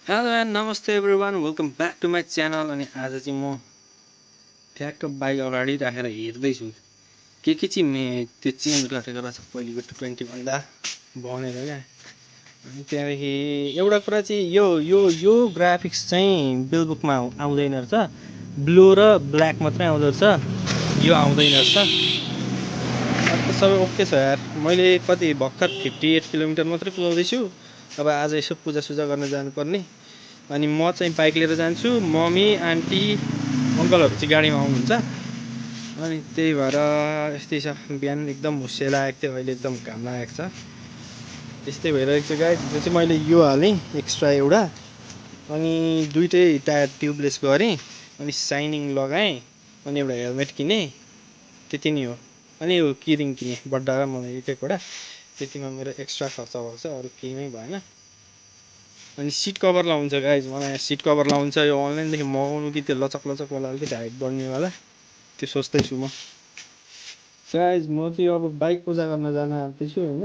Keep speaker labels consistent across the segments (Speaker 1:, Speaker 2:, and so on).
Speaker 1: Hello and नमस्ते everyone welcome back to my channel. अनि आज चाहिँ म ठ्याक्क बाइक अगाडि राखेर हेर्दैछु के चाहिँ त्यो चेन्ज गरेको रहेछ पहिलेको 2020 भन्दा भनेर क्या। अनि त्यहाँदेखि एउटा कुरा चाहिँ यो ग्राफिक्स चाहिँ बिलबुकमा आउँदैन रहेछ, ब्लू र ब्ल्याक मात्रै आउँदो रहेछ, यो आउँदैन रहेछ। अन्त सबै ओके छ यार। मैले कति भर्खर 58 किलोमिटर मात्रै कुदाउँदैछु। अब आज यसो पूजासुजा गर्न जानुपर्ने। अनि म चाहिँ बाइक लिएर जान्छु, मम्मी आन्टी अङ्कलहरू चाहिँ गाडीमा आउनुहुन्छ। अनि त्यही भएर यस्तै छ। बिहान एकदम हुस्से लागेको थियो, अहिले एकदम घाम लागेको छ। त्यस्तै भइरहेको छ गाइस। जो चाहिँ मैले यो हालेँ एक्स्ट्रा एउटा, अनि दुइटै टायर ट्युबलेस गरेँ, अनि साइनिङ लगाएँ, अनि एउटा हेलमेट किनेँ। त्यति नै हो। अनि यो किरिङ किनेँ बड्डा र मलाई एक एकवटा। त्यतिमा मेरो एक्स्ट्रा खर्च भएको छ, अरू केहीमै भएन। अनि सिट कभर लाउँछ गाइज, मलाई सिट कभर लाउँछ। यो अनलाइनदेखि मगाउनु कि त्यो लचक लचकवाला अलिकति हाइट बढ्नेवाला, त्यो सोच्दैछु म। गाइज म चाहिँ अब बाइक पूजा गर्न जान आँट्दैछु होइन।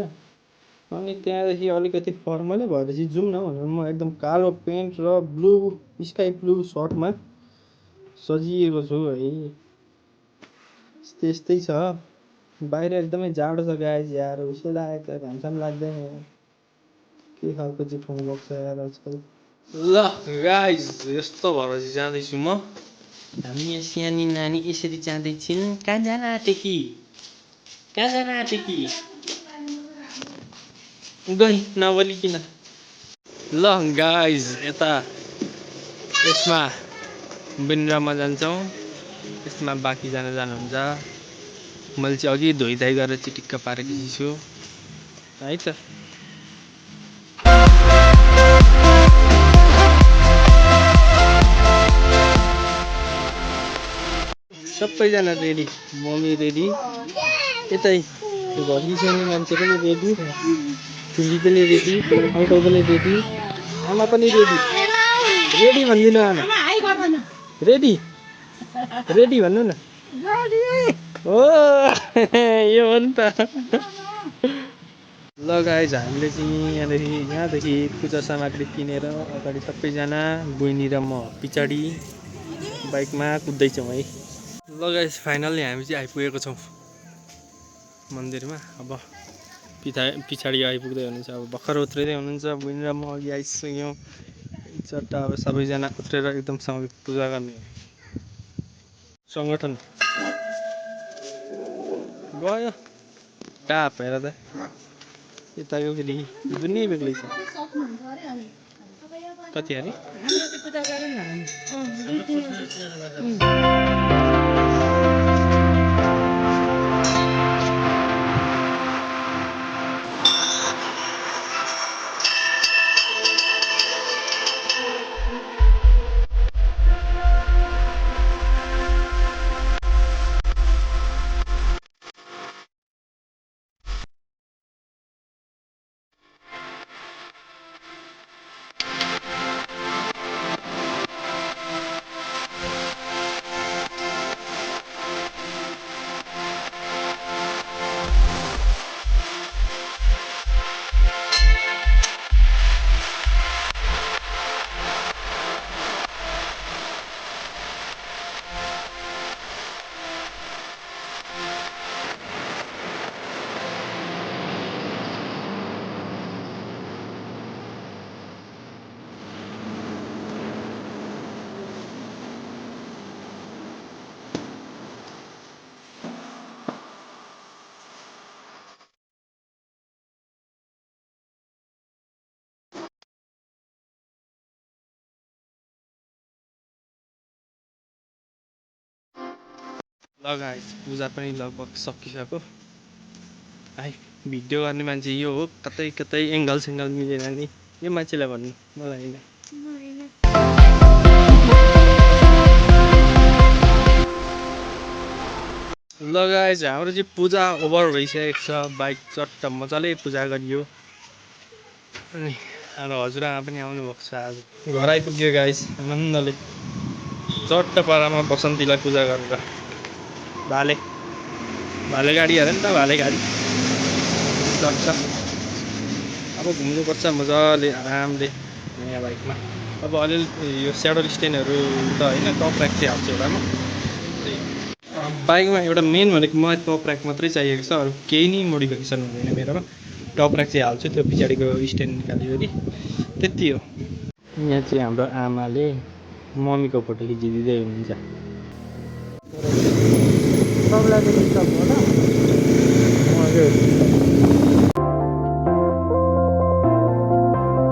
Speaker 1: अनि त्यहाँदेखि अलिकति फर्मलै भएपछि जाउँ न भनेर म एकदम कालो पेन्ट र ब्लू स्काई ब्लू सर्टमा सजिएको छु है। त्यस्तै छ। बाहिर एकदमै जाडो छ गाइज यार, उसै लागेको छ, घामसाम लाग्दैन यार। के खालको चाहिँ ठाउँ भएको छ यार आजकल। ल गाइज यस्तो भएर चाहिँ जाँदैछु म। हामी यहाँ सानी नानी यसरी जाँदैछौँ। कहाँ जान आँटे कि गई नबोलिकन। ल गाइज यता यसमा बिन्द्रामा जान्छौँ, यसमा बाँकीजना जानुहुन्छ। मैले चाहिँ अघि धोइधाइ गरेर चिटिक्क पारेको छु है त। सबैजना रेडी, मम्मी रेडी, यतै त्यो घरि सानो मान्छे पनि रेडी, फुली पनि रेडी, अङ्कल पनि रेडी, आमा पनि रेडी। रेडी भनिदिनु आमा, रेडी रेडी भन्नु न। हो यो हो नि त। ल गाइज हामीले चाहिँ यहाँदेखि पूजा सामग्री किनेर अगाडि सबैजना, बहिनी र म पछाडि बाइकमा कुद्दैछौँ है। ल गाइज फाइनल्ली हामी चाहिँ आइपुगेको छौँ मन्दिरमा। अब पछाडि आइपुग्दै हुनुहुन्छ, अब भर्खर उत्रिँदै हुनुहुन्छ। बहिनी र म अघि आइसक्यौँ। चट्टा अब सबैजना उत्रेर एकदमसँग पूजा गर्ने सङ्गठन गयो टाप हेर त। यताको फेरि दुनियाँ बेग्लै छ। कति अरे ल गाइस पूजा पनि लगभग सकिसक्यो। है भिडियो गर्ने मान्छे यो हो, कतै कतै एङ्गल सेङ्गल मिलेन नि यो मान्छेलाई भन्नु, मलाई होइन। ल गाइस हाम्रो चाहिँ पूजा ओभर भइसकेको छ। बाइक चट्ट मजाले पूजा गरियो। अनि हाम्रो हजुरआमा पनि आउनुभएको छ आज। घर आइपुग्यो गाइस आनन्दले, चट्ट पारामा बसन्तीलाई पूजा गरेर। भाले गाडी हेर नि त, भाले गाडी चट्ट। अब घुम्नुपर्छ मजाले आरामले नयाँ बाइकमा। अब अलिअलि यो स्याडल स्ट्यान्डहरू त होइन टप ऱ्याक चाहिँ हाल्छु एउटामा। बाइकमा एउटा मेन भनेको मलाई टप ऱ्याक मात्रै चाहिएको छ, अरू केही नै मोडिफिकेसन हुँदैन मेरोमा। टप ऱ्याक चाहिँ हाल्छु, त्यो पछाडिको स्ट्यान्ड निकालिवरी त्यति हो। यहाँ चाहिँ हाम्रो आमाले मम्मीको फोटो खिचिदिँदै हुनुहुन्छ। सबलाई त डिस्टर्ब